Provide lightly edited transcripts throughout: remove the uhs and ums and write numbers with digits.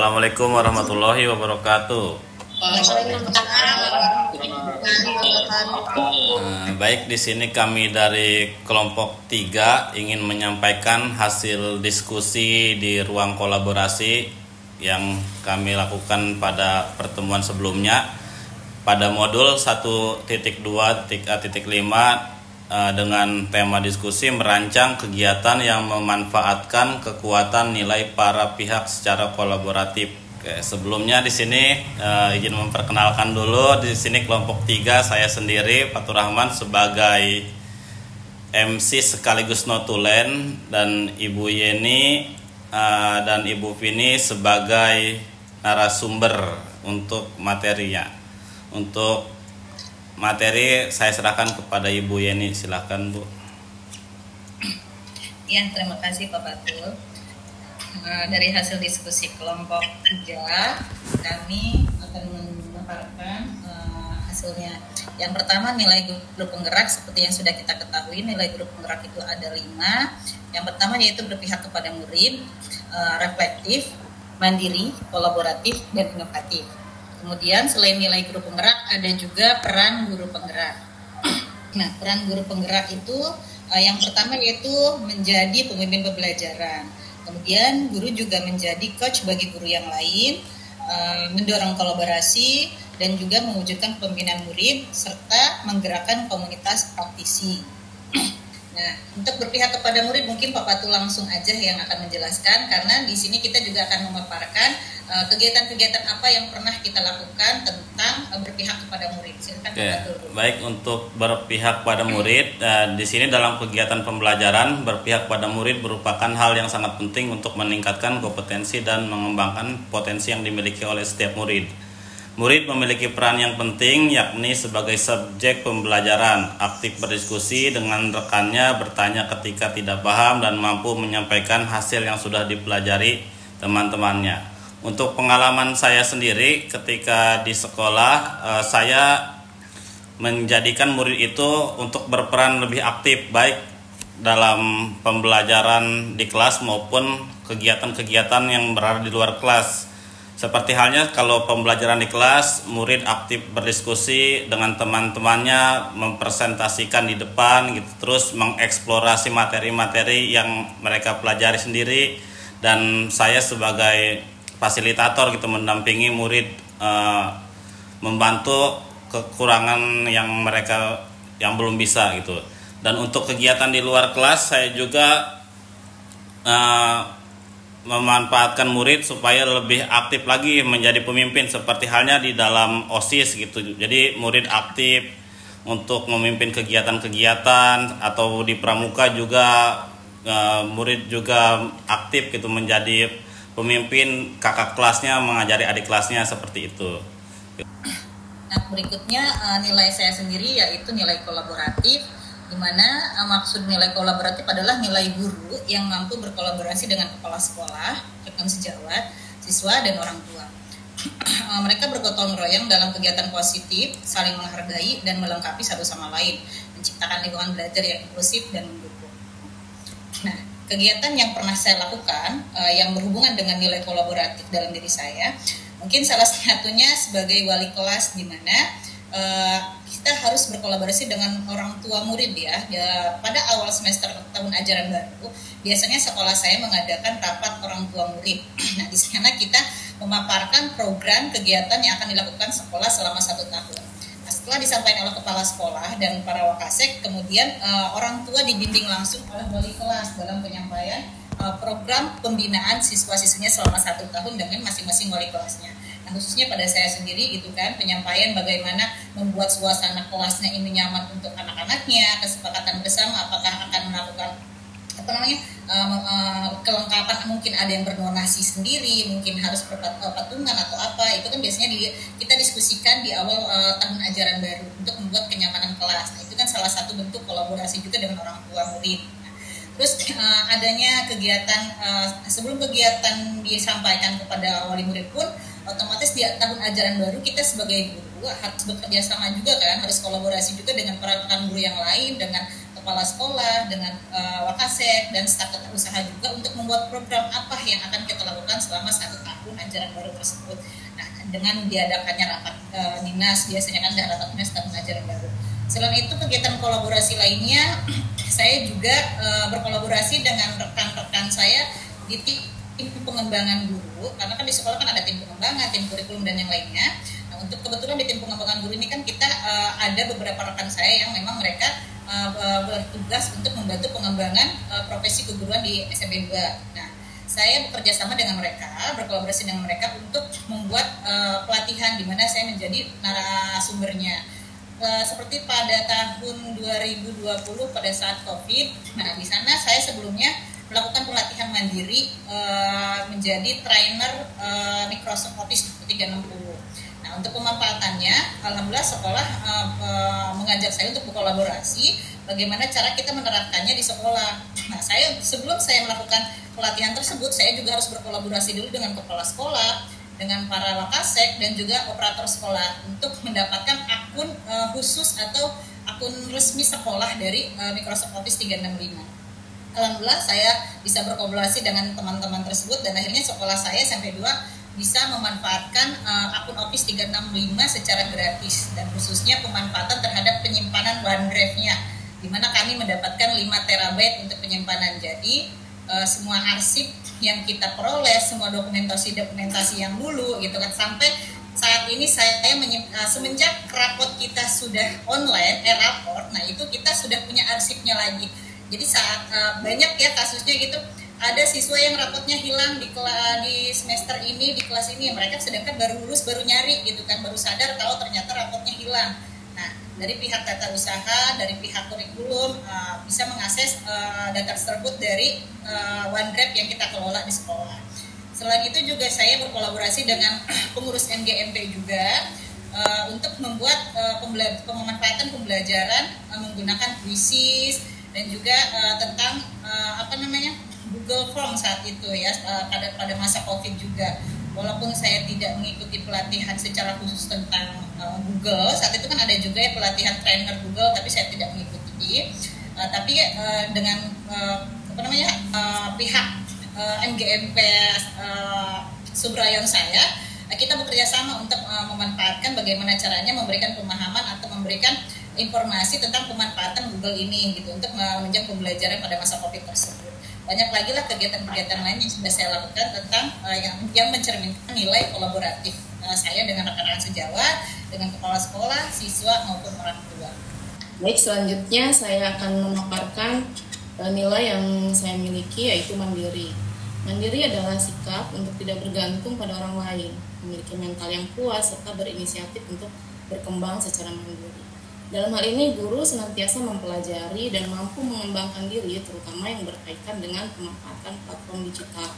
Assalamualaikum warahmatullahi wabarakatuh. Baik, di sini kami dari kelompok 3 ingin menyampaikan hasil diskusi di ruang kolaborasi yang kami lakukan pada pertemuan sebelumnya pada modul 1.2.A.5 dengan tema diskusi merancang kegiatan yang memanfaatkan kekuatan nilai para pihak secara kolaboratif. Oke, sebelumnya di sini izin memperkenalkan dulu, di sini kelompok 3 saya sendiri Fatur Rahman sebagai MC sekaligus notulen dan Ibu Yeni dan Ibu Vini sebagai narasumber untuk materinya. Untuk materi saya serahkan kepada Ibu Yeni, silakan Bu. Ya, terima kasih Pak Fatul. Dari hasil diskusi kelompok 3, kami akan memaparkan hasilnya. Yang pertama, nilai grup penggerak seperti yang sudah kita ketahui, nilai grup penggerak itu ada 5. Yang pertama yaitu berpihak kepada murid, reflektif, mandiri, kolaboratif, dan inovatif. Kemudian selain nilai guru penggerak ada juga peran guru penggerak. Nah, peran guru penggerak itu yang pertama yaitu menjadi pemimpin pembelajaran. Kemudian guru juga menjadi coach bagi guru yang lain, mendorong kolaborasi dan juga mewujudkan kepemimpinan murid serta menggerakkan komunitas praktisi. Nah, untuk berpihak kepada murid mungkin Pak Fatul langsung aja yang akan menjelaskan, karena di sini kita juga akan memaparkan kegiatan-kegiatan apa yang pernah kita lakukan tentang berpihak kepada murid. Silakan Pak Fatul. Baik, untuk berpihak pada murid, di sini dalam kegiatan pembelajaran berpihak pada murid merupakan hal yang sangat penting untuk meningkatkan kompetensi dan mengembangkan potensi yang dimiliki oleh setiap murid. Murid memiliki peran yang penting, yakni sebagai subjek pembelajaran, aktif berdiskusi dengan rekannya, bertanya ketika tidak paham, dan mampu menyampaikan hasil yang sudah dipelajari teman-temannya. Untuk pengalaman saya sendiri ketika di sekolah, saya menjadikan murid itu untuk berperan lebih aktif, baik dalam pembelajaran di kelas maupun kegiatan-kegiatan yang berada di luar kelas. Seperti halnya kalau pembelajaran di kelas, murid aktif berdiskusi dengan teman-temannya, mempresentasikan di depan gitu, terus mengeksplorasi materi-materi yang mereka pelajari sendiri, dan saya sebagai fasilitator gitu mendampingi murid, membantu kekurangan yang mereka yang belum bisa gitu. Dan untuk kegiatan di luar kelas, saya juga memanfaatkan murid supaya lebih aktif lagi menjadi pemimpin, seperti halnya di dalam OSIS gitu. Jadi murid aktif untuk memimpin kegiatan-kegiatan, atau di pramuka juga murid juga aktif gitu menjadi pemimpin kakak kelasnya, mengajari adik kelasnya, seperti itu. Nah, berikutnya nilai saya sendiri yaitu nilai kolaboratif, di mana maksud nilai kolaboratif adalah nilai guru yang mampu berkolaborasi dengan kepala sekolah, rekan sejawat, siswa, dan orang tua. Mereka bergotong royong dalam kegiatan positif, saling menghargai dan melengkapi satu sama lain, menciptakan lingkungan belajar yang inklusif dan mendukung. Nah, kegiatan yang pernah saya lakukan yang berhubungan dengan nilai kolaboratif dalam diri saya, mungkin salah satunya sebagai wali kelas, di mana kita harus berkolaborasi dengan orang tua murid ya. Pada awal semester tahun ajaran baru, biasanya sekolah saya mengadakan rapat orang tua murid. Nah, di sana kita memaparkan program kegiatan yang akan dilakukan sekolah selama 1 tahun. Nah, setelah disampaikan oleh kepala sekolah dan para wakasek, kemudian orang tua dibimbing langsung oleh wali kelas dalam penyampaian program pembinaan siswa-siswinya selama 1 tahun dengan masing-masing wali kelasnya. Nah, khususnya pada saya sendiri gitu kan, penyampaian bagaimana membuat suasana kelasnya ini nyaman untuk anak-anaknya, kesepakatan bersama apakah akan melakukan kelengkapan, mungkin ada yang berdonasi sendiri, mungkin harus patungan atau apa, itu kan biasanya kita diskusikan di awal tahun ajaran baru untuk membuat kenyamanan kelas. Nah, itu kan salah satu bentuk kolaborasi juga dengan orang tua murid. Terus adanya kegiatan, sebelum kegiatan disampaikan kepada wali murid pun, otomatis di tahun ajaran baru kita sebagai guru harus bekerja sama juga kan, harus kolaborasi juga dengan para rekan guru yang lain, dengan kepala sekolah, dengan Wakasek dan staf tata usaha juga untuk membuat program apa yang akan kita lakukan selama 1 tahun ajaran baru tersebut. Nah, dengan diadakannya rapat dinas, biasanya kan ada rapat dinas tahun ajaran baru. Selain itu kegiatan kolaborasi lainnya, saya juga berkolaborasi dengan rekan-rekan saya di tim pengembangan guru, karena kan di sekolah kan ada tim pengembangan, tim kurikulum dan yang lainnya. Nah, untuk kebetulan di tim pengembangan guru ini kan kita ada beberapa rekan saya yang memang mereka bertugas untuk membantu pengembangan profesi keguruan di SMP 2. Nah, saya bekerja sama dengan mereka, berkolaborasi dengan mereka untuk membuat pelatihan di mana saya menjadi narasumbernya. Seperti pada tahun 2020 pada saat COVID, nah di sana saya sebelumnya melakukan pelatihan mandiri menjadi trainer Microsoft Office 360. Nah, untuk pemanfaatannya, alhamdulillah sekolah mengajak saya untuk berkolaborasi bagaimana cara kita menerapkannya di sekolah. Nah, sebelum saya melakukan pelatihan tersebut, saya juga harus berkolaborasi dulu dengan kepala sekolah, dengan para Wakasek dan juga operator sekolah untuk mendapatkan akun khusus atau akun resmi sekolah dari Microsoft Office 365. Alhamdulillah saya bisa berkolaborasi dengan teman-teman tersebut dan akhirnya sekolah saya sampai 2 bisa memanfaatkan akun Office 365 secara gratis dan khususnya pemanfaatan terhadap penyimpanan OneDrive-nya, di mana kami mendapatkan 5 terabyte untuk penyimpanan. Jadi semua arsip yang kita peroleh, semua dokumentasi yang dulu gitu kan, sampai saat ini saya semenjak raport kita sudah online, raport, nah itu kita sudah punya arsipnya lagi. Jadi saat banyak ya kasusnya gitu, ada siswa yang rapotnya hilang di semester ini, di kelas ini, mereka sedangkan baru lulus, baru nyari gitu kan, baru sadar tahu ternyata rapotnya hilang. Nah, dari pihak tata usaha, dari pihak kurikulum bisa mengakses data tersebut dari OneDrive yang kita kelola di sekolah. Selain itu juga saya berkolaborasi dengan pengurus MGMP juga untuk membuat pemanfaatan pembelajaran menggunakan Quizzes dan juga tentang Google Form saat itu ya, pada masa COVID juga. Walaupun saya tidak mengikuti pelatihan secara khusus tentang Google, saat itu kan ada juga ya pelatihan trainer Google, tapi saya tidak mengikuti. Tapi dengan pihak MGMP Subrayon saya, kita bekerja sama untuk memanfaatkan bagaimana caranya memberikan pemahaman atau memberikan informasi tentang pemanfaatan Google ini gitu untuk menunjang pembelajaran pada masa COVID tersebut. Banyak lagi lah kegiatan-kegiatan lain yang sudah saya lakukan tentang yang mencerminkan nilai kolaboratif saya dengan rekan-rekan sejawat, dengan kepala sekolah, siswa maupun orang tua. Baik, selanjutnya saya akan memaparkan nilai yang saya miliki, yaitu mandiri. Mandiri adalah sikap untuk tidak bergantung pada orang lain, memiliki mental yang kuat serta berinisiatif untuk berkembang secara mandiri. Dalam hal ini, guru senantiasa mempelajari dan mampu mengembangkan diri, terutama yang berkaitan dengan pemanfaatan platform digital,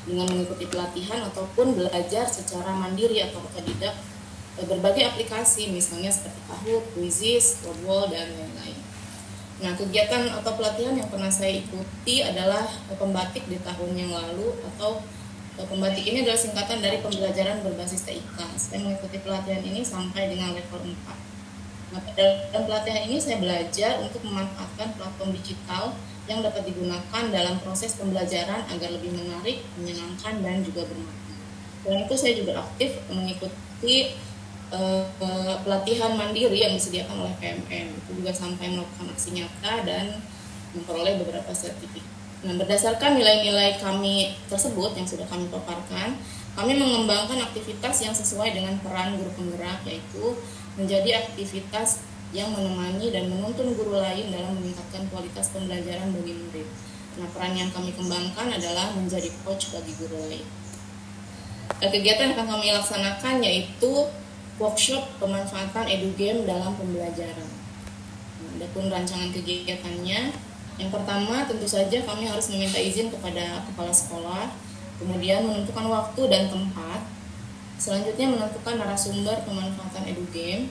dengan mengikuti pelatihan ataupun belajar secara mandiri atau otodidak berbagai aplikasi, misalnya seperti Kahoot, Quizzes, Wordwall, dan lain-lain. Nah, kegiatan atau pelatihan yang pernah saya ikuti adalah pembatik di tahun yang lalu, atau pembatik ini adalah singkatan dari pembelajaran berbasis TIK. Saya mengikuti pelatihan ini sampai dengan level 4. Nah, dalam pelatihan ini saya belajar untuk memanfaatkan platform digital yang dapat digunakan dalam proses pembelajaran agar lebih menarik, menyenangkan, dan juga bermakna. Selain itu saya juga aktif mengikuti pelatihan mandiri yang disediakan oleh PMN. Itu juga sampai melakukan aksi nyata dan memperoleh beberapa sertifikat. Nah, berdasarkan nilai-nilai kami tersebut yang sudah kami paparkan, kami mengembangkan aktivitas yang sesuai dengan peran guru penggerak, yaitu menjadi aktivitas yang menemani dan menuntun guru lain dalam meningkatkan kualitas pembelajaran bagi murid. Nah, peran yang kami kembangkan adalah menjadi coach bagi guru lain. Kegiatan yang akan kami laksanakan yaitu workshop pemanfaatan edugame dalam pembelajaran. Nah, adapun rancangan kegiatannya, yang pertama tentu saja kami harus meminta izin kepada kepala sekolah, kemudian menentukan waktu dan tempat, selanjutnya menentukan narasumber pemanfaatan edugame,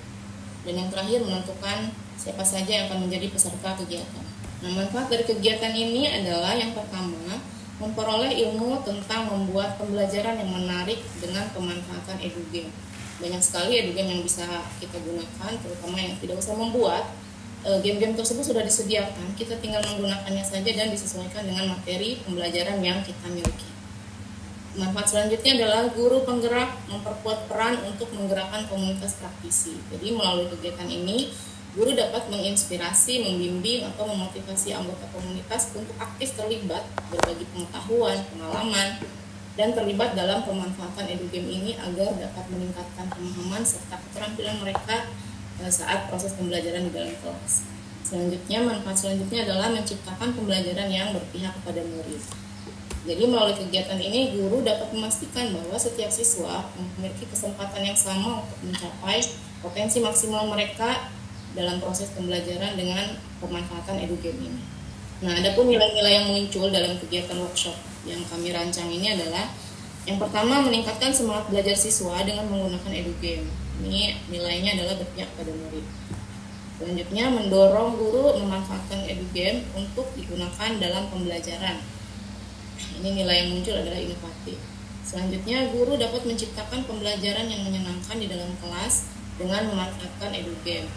dan yang terakhir menentukan siapa saja yang akan menjadi peserta kegiatan. Nah, manfaat dari kegiatan ini adalah yang pertama, memperoleh ilmu tentang membuat pembelajaran yang menarik dengan pemanfaatan edugame. Banyak sekali edugame yang bisa kita gunakan, terutama yang tidak usah membuat game-game tersebut sudah disediakan, kita tinggal menggunakannya saja dan disesuaikan dengan materi pembelajaran yang kita miliki. Manfaat selanjutnya adalah guru penggerak memperkuat peran untuk menggerakkan komunitas praktisi. Jadi melalui kegiatan ini, guru dapat menginspirasi, membimbing, atau memotivasi anggota komunitas untuk aktif terlibat, berbagi pengetahuan, pengalaman, dan terlibat dalam pemanfaatan edugame ini agar dapat meningkatkan pemahaman serta keterampilan mereka saat proses pembelajaran di dalam kelas. Selanjutnya, manfaat selanjutnya adalah menciptakan pembelajaran yang berpihak kepada murid. Jadi melalui kegiatan ini, guru dapat memastikan bahwa setiap siswa memiliki kesempatan yang sama untuk mencapai potensi maksimal mereka dalam proses pembelajaran dengan pemanfaatan edugame ini. Nah, adapun nilai-nilai yang muncul dalam kegiatan workshop yang kami rancang ini adalah yang pertama, meningkatkan semangat belajar siswa dengan menggunakan edugame. Ini nilainya adalah berpihak pada murid. Selanjutnya, mendorong guru memanfaatkan edugame untuk digunakan dalam pembelajaran. Ini nilai yang muncul adalah inovatif. Selanjutnya, guru dapat menciptakan pembelajaran yang menyenangkan di dalam kelas dengan memanfaatkan edugame.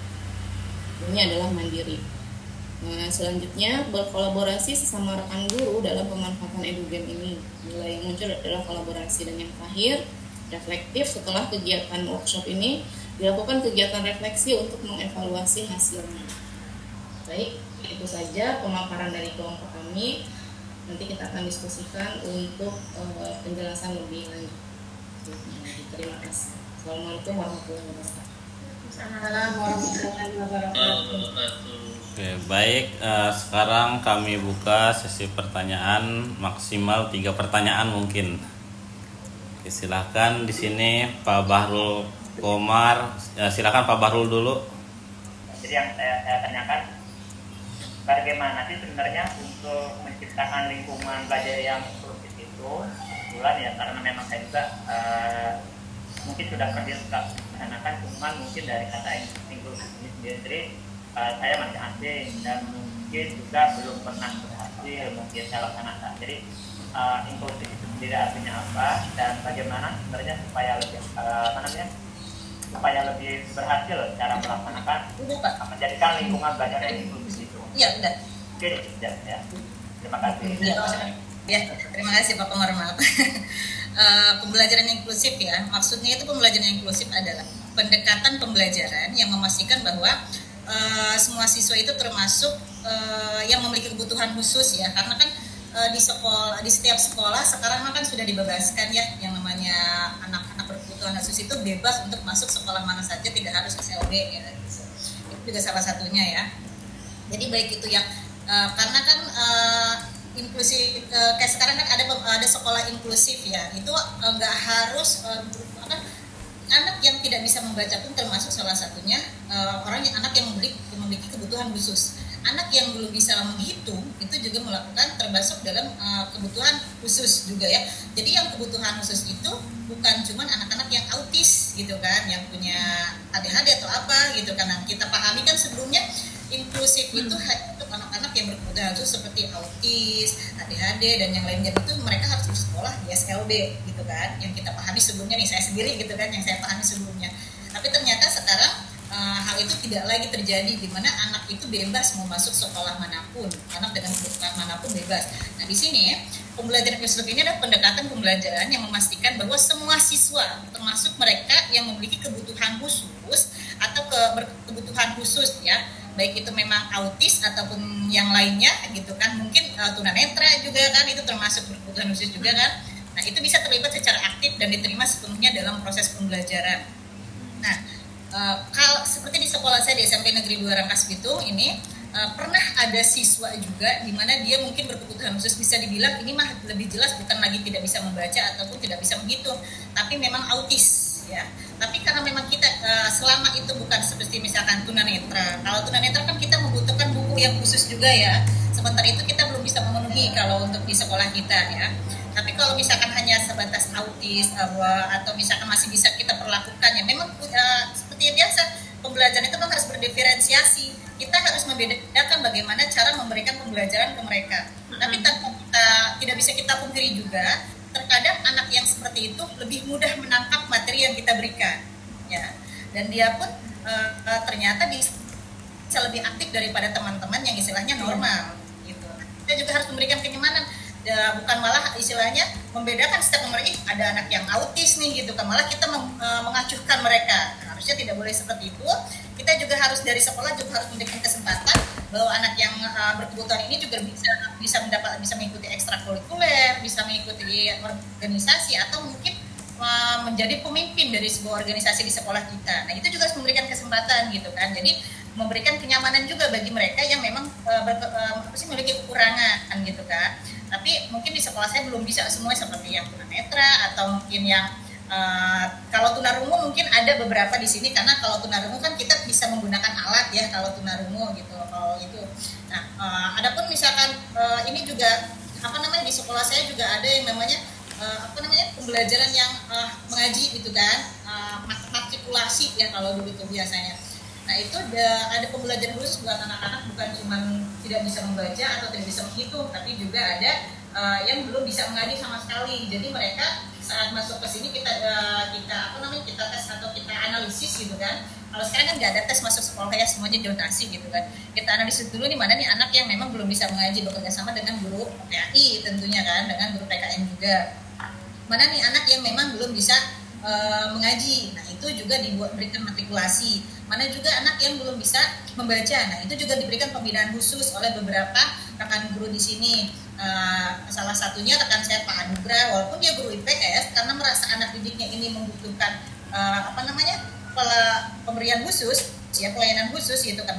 Ini adalah mandiri. Nah, selanjutnya, berkolaborasi sesama rekan guru dalam pemanfaatan edugame ini. Nilai yang muncul adalah kolaborasi. Dan yang terakhir, reflektif. Setelah kegiatan workshop ini, dilakukan kegiatan refleksi untuk mengevaluasi hasilnya. Baik, itu saja pemaparan dari kelompok kami. Nanti kita akan diskusikan untuk penjelasan lebih lanjut. Terima kasih. Assalamualaikum warahmatullahi wabarakatuh. Assalamualaikum warahmatullahi wabarakatuh. Oke, baik. Sekarang kami buka sesi pertanyaan, maksimal 3 pertanyaan mungkin. Oke, silakan di sini Pak Bahrul Komar. Silakan Pak Bahrul dulu. Jadi yang saya tanyakan, bagaimana sih sebenarnya untuk menciptakan lingkungan belajar yang inklusif itu? Kebetulan ya, karena memang saya juga mungkin sudah pernah melaksanakan, cuman mungkin dari kata inklusif ini sendiri saya masih asing dan mungkin juga belum pernah berhasil mungkin saya laksanakan. Jadi inklusif itu sendiri artinya apa dan bagaimana sebenarnya supaya lebih supaya lebih berhasil cara melaksanakan menjadikan lingkungan belajar yang inklusif itu. Iya, benar. Oke, ya. Terima kasih. Ya, terima kasih Pak Komar. Pembelajaran inklusif ya, maksudnya itu pembelajaran inklusif adalah pendekatan pembelajaran yang memastikan bahwa semua siswa itu termasuk yang memiliki kebutuhan khusus ya, karena kan di setiap sekolah sekarang kan sudah dibebaskan ya, yang namanya anak-anak berkebutuhan khusus itu bebas untuk masuk sekolah mana saja, tidak harus SLB ya. Itu juga salah satunya ya. Jadi baik itu yang karena kan inklusif kayak sekarang kan ada sekolah inklusif ya, itu nggak harus anak yang tidak bisa membaca pun termasuk salah satunya anak yang memiliki kebutuhan khusus. Anak yang belum bisa menghitung itu juga melakukan termasuk dalam kebutuhan khusus juga ya. Jadi yang kebutuhan khusus itu bukan cuma anak-anak yang autis gitu kan, yang punya ADHD atau apa gitu kan. Nah, kita pahami kan sebelumnya inklusif itu untuk anak-anak yang berkebutuhan khusus seperti autis, ADHD dan yang lainnya itu mereka harus bersekolah di SLB gitu kan. Yang kita pahami sebelumnya nih, saya sendiri gitu kan, yang saya pahami sebelumnya. Tapi ternyata sekarang hal itu tidak lagi terjadi, di mana anak itu bebas mau masuk sekolah manapun, anak dengan kebutuhan manapun bebas. Nah di sini pembelajaran inklusif ini adalah pendekatan pembelajaran yang memastikan bahwa semua siswa, termasuk mereka yang memiliki kebutuhan khusus atau kebutuhan khusus ya, baik itu memang autis ataupun yang lainnya gitu kan, mungkin tunanetra juga kan, itu termasuk kebutuhan khusus juga kan. Nah itu bisa terlibat secara aktif dan diterima sepenuhnya dalam proses pembelajaran. Nah kalau seperti di sekolah saya di SMP Negeri 2 Rangkas Bitung ini pernah ada siswa juga di mana dia mungkin berkebutuhan khusus, bisa dibilang ini mah lebih jelas bukan lagi tidak bisa membaca ataupun tidak bisa menghitung, tapi memang autis ya. Tapi karena memang kita selama itu bukan seperti misalkan tunanetra. Kalau tunanetra kan kita membutuhkan buku yang khusus juga ya. Sementara itu kita belum bisa memenuhi kalau untuk di sekolah kita ya. Tapi kalau misalkan hanya sebatas autis atau misalkan masih bisa kita perlakukan ya, memang seperti biasa pembelajaran itu kan harus berdiferensiasi. Kita harus membedakan bagaimana cara memberikan pembelajaran ke mereka. Tapi tidak bisa kita pungkiri juga, terkadang anak yang seperti itu lebih mudah menangkap materi yang kita berikan ya. Dan dia pun ternyata bisa lebih aktif daripada teman-teman yang istilahnya normal gitu. Kita juga harus memberikan kenyamanan, bukan malah istilahnya membedakan setiap nomor, ada anak yang autis nih gitu kan, malah kita mengacuhkan mereka. Harusnya tidak boleh seperti itu. Kita juga harus dari sekolah juga harus memberikan kesempatan bahwa anak yang berkebutuhan ini juga bisa mengikuti ekstrakurikuler, bisa mengikuti organisasi, atau mungkin menjadi pemimpin dari sebuah organisasi di sekolah kita. Nah, itu juga harus memberikan kesempatan gitu kan. Jadi memberikan kenyamanan juga bagi mereka yang memang memiliki kekurangan gitu kan. Tapi mungkin di sekolah saya belum bisa semua seperti yang tunanetra, atau mungkin yang kalau tunarungu mungkin ada beberapa di sini, karena kalau tunarungu kan kita bisa menggunakan alat ya kalau tunarungu gitu. Kalau itu. Nah, adapun misalkan ini juga di sekolah saya juga ada yang namanya pembelajaran yang mengaji gitu kan, matrikulasi ya kalau dulu itu biasanya. Nah, itu ada pembelajaran khusus buat anak-anak, bukan cuma tidak bisa membaca atau tidak bisa menghitung, tapi juga ada yang belum bisa mengaji sama sekali. Jadi mereka saat masuk ke sini kita tes atau kita analisis gitu kan. Kalau sekarang kan nggak ada tes masuk sekolah ya, semuanya donasi gitu kan. Kita analisis dulu nih mana nih anak yang memang belum bisa mengaji, bekerja sama dengan guru PAI tentunya kan, dengan guru PKN juga. Mana nih anak yang memang belum bisa mengaji, nah itu juga diberikan matrikulasi. Mana juga anak yang belum bisa membaca, nah itu juga diberikan pembinaan khusus oleh beberapa rekan guru di sini. Salah satunya rekan saya Pak Anugrah, walaupun dia guru IPS, karena merasa anak didiknya ini membutuhkan pemberian khusus, ya pelayanan khusus gitu kan.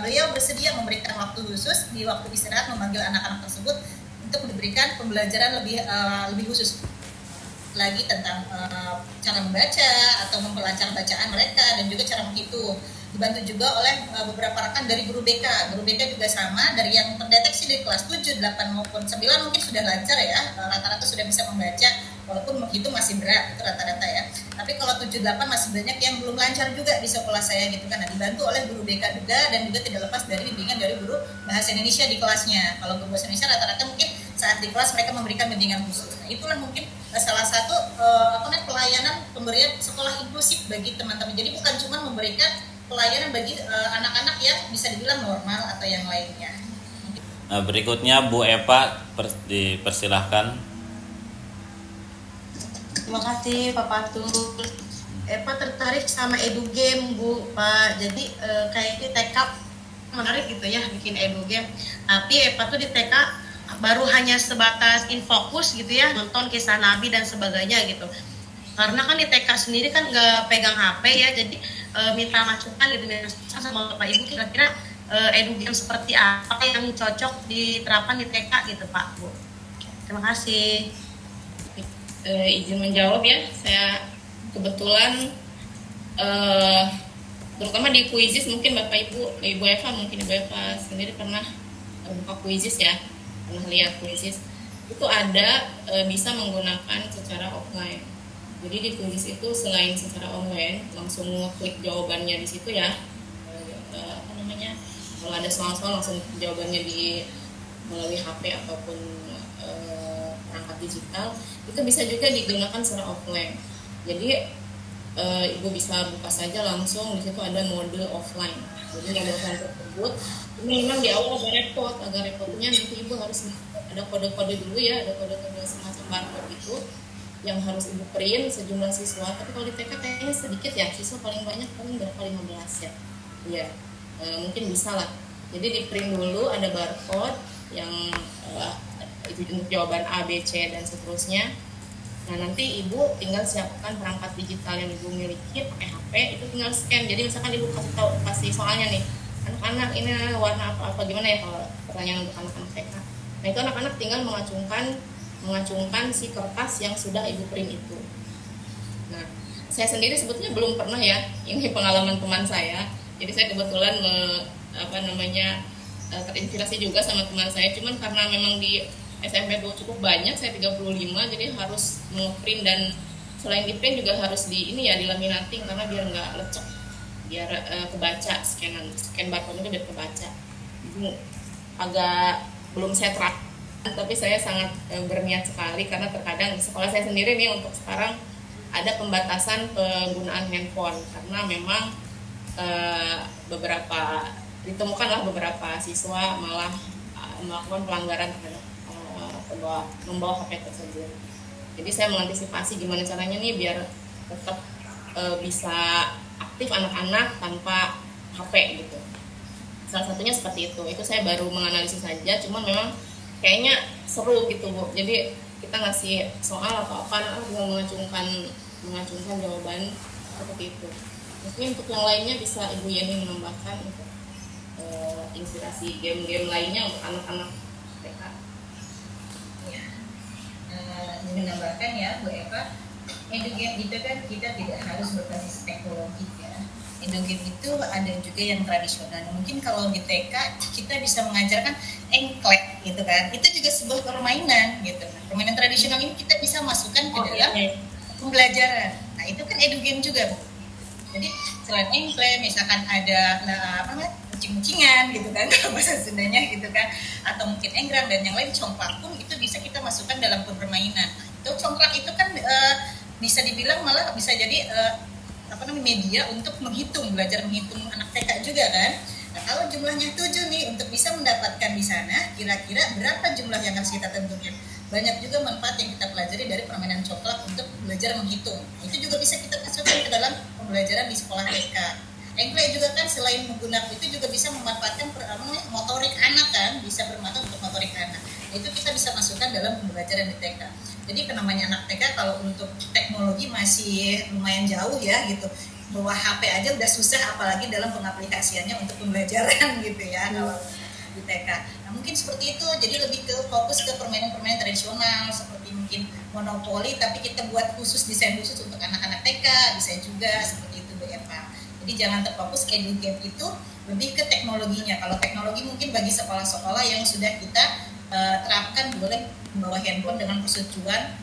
Beliau bersedia memberikan waktu khusus di waktu istirahat, memanggil anak-anak tersebut untuk diberikan pembelajaran lebih khusus lagi tentang cara membaca atau memperlancar bacaan mereka, dan juga cara menghitung. Dibantu juga oleh beberapa rekan dari guru BK. Guru BK juga sama, dari yang terdeteksi dari kelas 7, 8 maupun 9 mungkin sudah lancar ya, rata-rata sudah bisa membaca, walaupun menghitung masih berat itu rata-rata ya. Tapi kalau 7, 8 masih banyak yang belum lancar juga di sekolah saya gitu kan. Nah, dibantu oleh guru BK juga, dan juga tidak lepas dari bimbingan dari guru bahasa Indonesia di kelasnya. Kalau guru bahasa Indonesia rata-rata mungkin saat di kelas mereka memberikan bimbingan khusus. Nah, itulah mungkin salah satu pelayanan pemberian sekolah inklusif bagi teman-teman. Jadi bukan cuma memberikan pelayanan bagi anak-anak yang bisa dibilang normal atau yang lainnya. Nah, berikutnya Bu Eva dipersilahkan. Terima kasih Pak Patul. Eva tertarik sama edu game Bu Pak. Jadi kayaknya TK menarik gitu ya bikin edu game. Tapi Eva tuh di TK baru hanya sebatas infokus gitu ya, nonton kisah Nabi dan sebagainya gitu. Karena kan di TK sendiri kan nggak pegang HP ya, jadi minta masukan gitu sama Bapak Ibu, kira-kira edu game seperti apa yang cocok diterapkan di TK gitu Pak Bu. Terima kasih. Izin menjawab ya, saya kebetulan terutama di Quizizz, mungkin Bapak Ibu Eva sendiri pernah buka Quizizz ya, pernah lihat Quizizz itu ada bisa menggunakan secara offline. Jadi di Quizizz itu selain secara online langsung klik jawabannya di situ ya, kalau ada soal-soal langsung jawabannya melalui HP ataupun perangkat digital, itu bisa juga digunakan secara offline. Jadi Ibu bisa buka saja langsung, di situ ada mode offline. Jadi mode offline tersebut ini memang di awal agak repotnya nanti Ibu harus ada kode-kode dulu ya, ada kode-kode semacam barcode itu yang harus Ibu print sejumlah siswa. Tapi kalau di TK kayaknya sedikit ya, siswa paling banyak berapa 15 ya. Iya, mungkin bisa lah. Jadi di print dulu ada barcode yang itu untuk jawaban A, B, C dan seterusnya. Nah, nanti Ibu tinggal siapkan perangkat digital yang Ibu miliki, pakai HP, itu tinggal scan. Jadi misalkan Ibu kasih soalnya nih, anak-anak ini warna apa gimana ya kalau pertanyaan untuk anak-anak TK. Nah, itu anak-anak tinggal mengacungkan si kertas yang sudah Ibu print itu. Nah, saya sendiri sebetulnya belum pernah ya, ini pengalaman teman saya. Jadi saya kebetulan terinspirasi juga sama teman saya, cuman karena memang di SMP itu cukup banyak, saya 35, jadi harus nge-print, dan selain di-print juga harus dilaminating karena biar nggak lecek, biar kebaca, scan barcode itu biar kebaca. Jadi agak belum saya terapkan, tapi saya sangat berniat sekali karena terkadang di sekolah saya sendiri nih untuk sekarang ada pembatasan penggunaan handphone karena memang beberapa ditemukanlah beberapa siswa malah melakukan pelanggaran terhadap membawa HP tersebut. Jadi saya mengantisipasi gimana caranya nih biar tetap bisa aktif anak-anak tanpa HP gitu. Salah satunya seperti itu saya baru menganalisis saja, cuman memang kayaknya seru gitu Bu. Jadi kita ngasih soal atau apa, anak juga mengacungkan jawaban seperti itu. Mungkin untuk yang lainnya bisa Ibu Yeni menambahkan untuk inspirasi game-game lainnya untuk anak-anak TK. Ya, menambahkan ya Bu Eva, EduGame itu kan kita tidak harus berbasis teknologi ya. EduGame itu ada juga yang tradisional. Mungkin kalau di TK kita bisa mengajarkan engklek gitu kan. Itu juga sebuah permainan gitu. Permainan tradisional ini kita bisa masukkan ke dalam pembelajaran. Nah, itu kan EduGame juga, Bu. Jadi selain engklek misalkan ada kucing-kucingan gitu kan kalau bahasa Sundanya gitu kan, atau mungkin enggrang dan yang lain, congklak pun itu bisa kita masukkan dalam permainan. Nah, itu congklak itu kan bisa dibilang malah bisa jadi media untuk menghitung, belajar menghitung anak TK juga kan. Nah, kalau jumlahnya 7 nih, untuk bisa mendapatkan di sana kira-kira berapa jumlah yang harus kita tentukan. Banyak juga manfaat yang kita pelajari dari permainan congklak untuk belajar menghitung. Itu juga bisa kita masukkan ke dalam pembelajaran di sekolah TK. Engklek juga kan selain menggunakan itu juga bisa memanfaatkan motorik anak kan, bisa bermanfaat untuk motorik anak. Itu kita bisa masukkan dalam pembelajaran di TK. Jadi namanya anak TK kalau untuk teknologi masih lumayan jauh ya gitu. Bawa HP aja udah susah, apalagi dalam pengaplikasiannya untuk pembelajaran gitu ya kalau di TK. Nah, mungkin seperti itu. Jadi lebih ke fokus ke permainan-permainan tradisional seperti mungkin monopoli, tapi kita buat khusus, desain khusus untuk anak-anak TK, bisa juga seperti itu Bu Eva. Jadi jangan terfokus EduGame itu lebih ke teknologinya. Kalau teknologi mungkin bagi sekolah-sekolah yang sudah kita terapkan boleh membawa handphone dengan persetujuan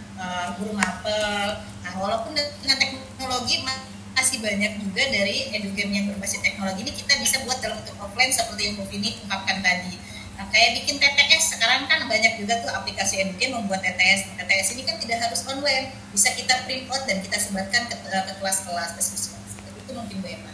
guru mapel. Nah, walaupun dengan teknologi masih banyak juga dari EduGame yang berbasis teknologi ini kita bisa buat dalam bentuk offline seperti yang Bu Vini ungkapkan tadi. Nah, kayak bikin TTS, sekarang kan banyak juga tuh aplikasi EduGame membuat TTS. TTS ini kan tidak harus online, bisa kita print out dan kita sebarkan ke kelas-kelas, ke siswa. Itu mungkin Bu Eva.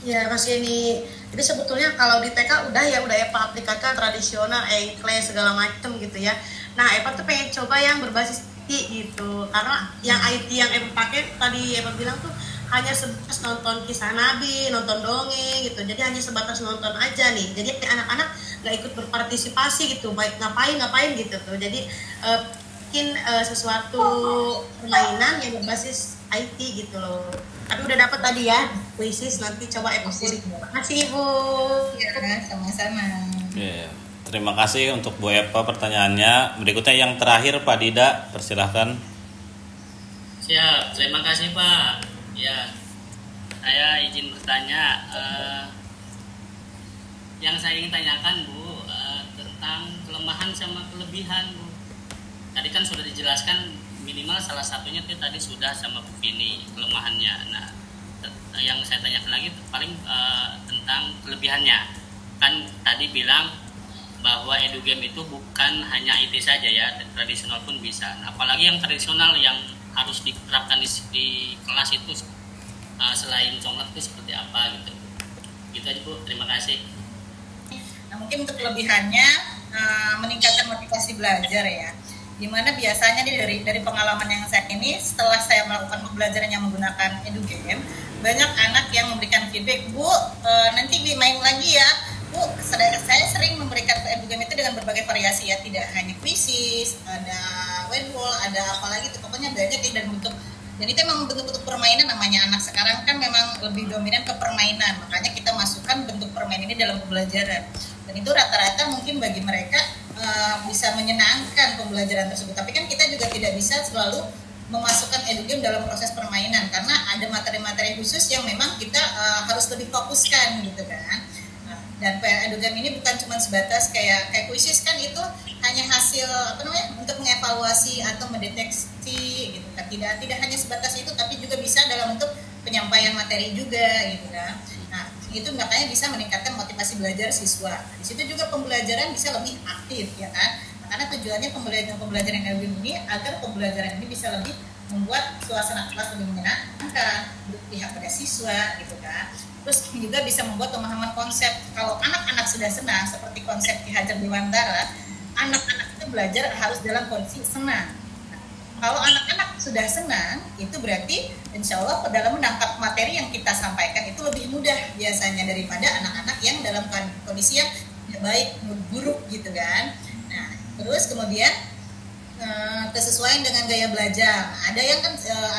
Ya Mas Yeni, jadi sebetulnya kalau di TK udah Eva aplikasikan tradisional, engklek segala macem gitu ya. Nah Eva tuh pengen coba yang berbasis IT gitu, karena yang IT yang Eva pakai tadi Eva bilang tuh hanya sebatas nonton kisah Nabi, nonton dongeng gitu, jadi hanya sebatas nonton aja nih. Jadi anak-anak nggak ikut berpartisipasi gitu, baik ngapain gitu tuh. Jadi bikin sesuatu permainan yang berbasis IT gitu loh. Tapi udah dapat tadi ya, puisis, nanti coba Eva kulik. Terima kasih Ibu. Ya, sama-sama. Yeah. Terima kasih untuk Bu Eva pertanyaannya. Berikutnya yang terakhir Pak Dida, persilahkan. Siap, terima kasih Pak. Ya, saya izin bertanya. Yang saya ingin tanyakan Bu, tentang kelemahan sama kelebihan Bu. Tadi kan sudah dijelaskan, minimal salah satunya itu tadi sudah sama Bu Vini kelemahannya. Nah, yang saya tanyakan lagi paling tentang kelebihannya. Kan tadi bilang bahwa EduGame itu bukan hanya IT saja ya, tradisional pun bisa. Nah, apalagi yang tradisional yang harus diterapkan di kelas itu selain congklak itu seperti apa gitu. Gitu aja Bu, terima kasih. Nah, mungkin untuk kelebihannya meningkatkan motivasi belajar ya. Dimana biasanya nih dari pengalaman yang saya ini, setelah saya melakukan pembelajaran yang menggunakan EduGame, banyak anak yang memberikan feedback, Bu, nanti main lagi ya, Bu. Saya sering memberikan EduGame itu dengan berbagai variasi ya, tidak hanya kuisis, ada wordwall, ada apa lagi, itu pokoknya banyak ya, dan itu memang bentuk-bentuk permainan. Namanya anak sekarang kan memang lebih dominan ke permainan, makanya kita masukkan bentuk permainan ini dalam pembelajaran, dan itu rata-rata mungkin bagi mereka bisa menyenangkan pembelajaran tersebut. Tapi kan kita juga tidak bisa selalu memasukkan EduGame dalam proses permainan, karena ada materi-materi khusus yang memang kita harus lebih fokuskan gitu kan. Dan EduGame ini bukan cuma sebatas kayak kuisis kan, itu hanya hasil untuk mengevaluasi atau mendeteksi gitu kan. Tidak hanya sebatas itu, tapi juga bisa dalam bentuk penyampaian materi juga gitu kan. Nah, itu makanya bisa meningkatkan motivasi belajar siswa. Di situ juga pembelajaran bisa lebih aktif ya kan. Nah, karena tujuannya pembelajaran EduGame ini agar pembelajaran ini bisa lebih membuat suasana kelas lebih menyenangkan, berpihak pada siswa gitu kan. Terus juga bisa membuat pemahaman konsep. Kalau anak-anak sudah senang, seperti konsep Ki Hajar Dewantara, anak-anak itu belajar harus dalam kondisi senang. Nah, kalau anak-anak sudah senang, itu berarti insya Allah dalam menangkap materi yang kita sampaikan itu lebih mudah biasanya daripada anak-anak yang dalam kondisi yang tidak baik, buruk gitu kan. Nah, terus kemudian kesesuaian dengan gaya belajar. Ada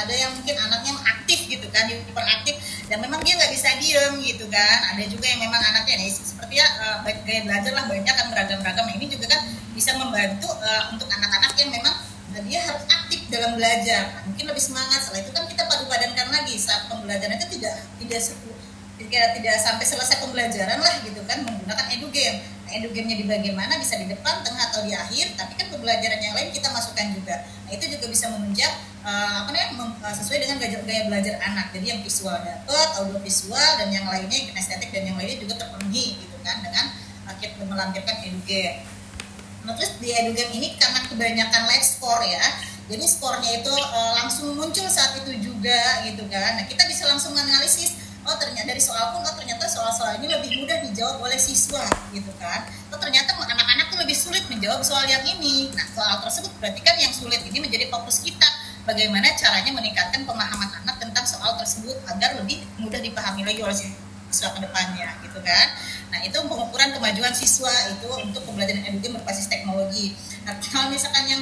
yang mungkin anaknya aktif gitu kan, hiperaktif, dan memang dia nggak bisa diem gitu kan. Ada juga yang memang anaknya nih seperti ya gaya belajar lah banyak kan beragam-ragam. Ini juga kan bisa membantu untuk anak-anak yang memang dia harus aktif dalam belajar. Mungkin lebih semangat. Setelah itu kan kita padu-padankan lagi saat pembelajaran itu tidak sampai selesai pembelajaran lah gitu kan, menggunakan edugame. Nah, edugamenya di bagian mana, bisa di depan, tengah, atau di akhir, tapi kan pembelajaran yang lain kita masukkan juga. Nah, itu juga bisa menunjang sesuai dengan gaya belajar anak. Jadi yang visual dapat, audio visual, dan yang lainnya, yang kinestetik dan yang lainnya juga terpenuhi gitu kan, dengan kita melampirkan edugame. Nah, terus di edugame ini karena kebanyakan live score ya, jadi skornya itu langsung muncul saat itu juga gitu kan. Nah, kita bisa langsung menganalisis, oh ternyata dari soal pun, oh ternyata soal-soal ini lebih mudah dijawab oleh siswa gitu kan. Oh ternyata anak-anak tuh lebih sulit menjawab soal yang ini. Nah, soal tersebut berarti kan yang sulit ini menjadi fokus kita. Bagaimana caranya meningkatkan pemahaman anak tentang soal tersebut agar lebih mudah dipahami lagi oleh siswa ke depannya gitu kan. Nah, itu pengukuran kemajuan siswa itu untuk pembelajaran edukasi berbasis teknologi. Nah, kalau misalkan yang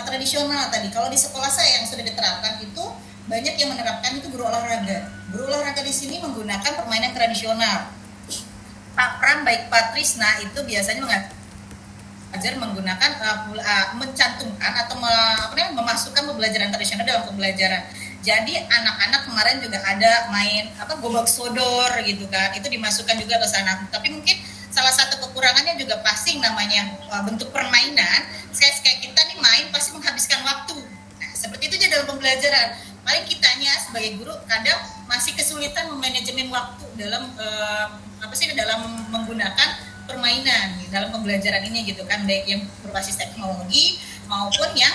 tradisional tadi, kalau di sekolah saya yang sudah diterapkan itu banyak yang menerapkan itu guru olahraga. Guru olahraga di sini menggunakan permainan tradisional. Pak Pram baik Pak Trisna itu biasanya mengajar menggunakan mencantumkan atau memasukkan pembelajaran tradisional dalam pembelajaran. Jadi anak-anak kemarin juga ada main gobak sodor gitu kan, itu dimasukkan juga ke sana. Tapi mungkin salah satu kekurangannya juga pasti namanya bentuk permainan. Kayak kita nih main pasti menghabiskan waktu. Nah, seperti itu aja dalam pembelajaran. Paling kitanya sebagai guru kadang masih kesulitan memanajemen waktu dalam dalam menggunakan permainan dalam pembelajaran ini gitu kan, baik yang berbasis teknologi maupun yang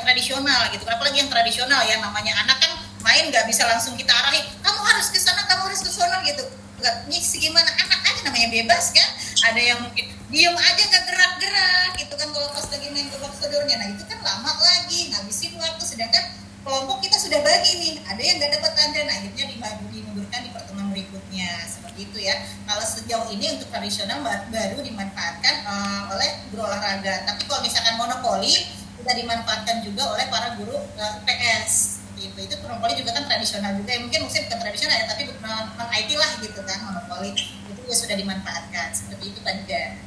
tradisional gitu. Apalagi yang tradisional ya, namanya anak kan main nggak bisa langsung kita arahin, kamu harus ke sana, kamu harus ke sana gitu. Nggak, gimana, anak aja namanya bebas kan. Ada yang mungkin diem aja nggak gerak-gerak gitu kan kalau pas lagi main gobak sodornya. Nah itu kan lama lagi ngabisin waktu, sedangkan kelompok kita sudah bagi nih, ada yang nggak dapat tanda, nah akhirnya dimundurkan di pertemuan berikutnya seperti itu ya. Kalau sejauh ini untuk tradisional baru dimanfaatkan oleh guru olahraga, tapi kalau misalkan monopoli kita dimanfaatkan juga oleh para guru PS seperti itu monopoli juga kan tradisional juga ya, mungkin bukan tradisional ya, tapi non IT lah gitu kan, monopoli itu juga sudah dimanfaatkan seperti itu Pak Didan.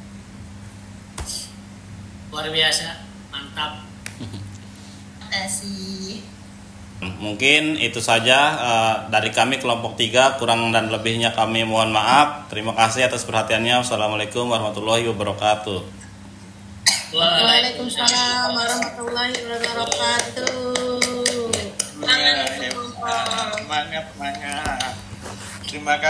Luar biasa, mantap. Terima kasih. Mungkin itu saja dari kami kelompok 3, kurang dan lebihnya kami mohon maaf. Terima kasih atas perhatiannya. Wassalamualaikum warahmatullahi wabarakatuh. Waalaikumsalam warahmatullahi wabarakatuh. Semangat. Terima kasih.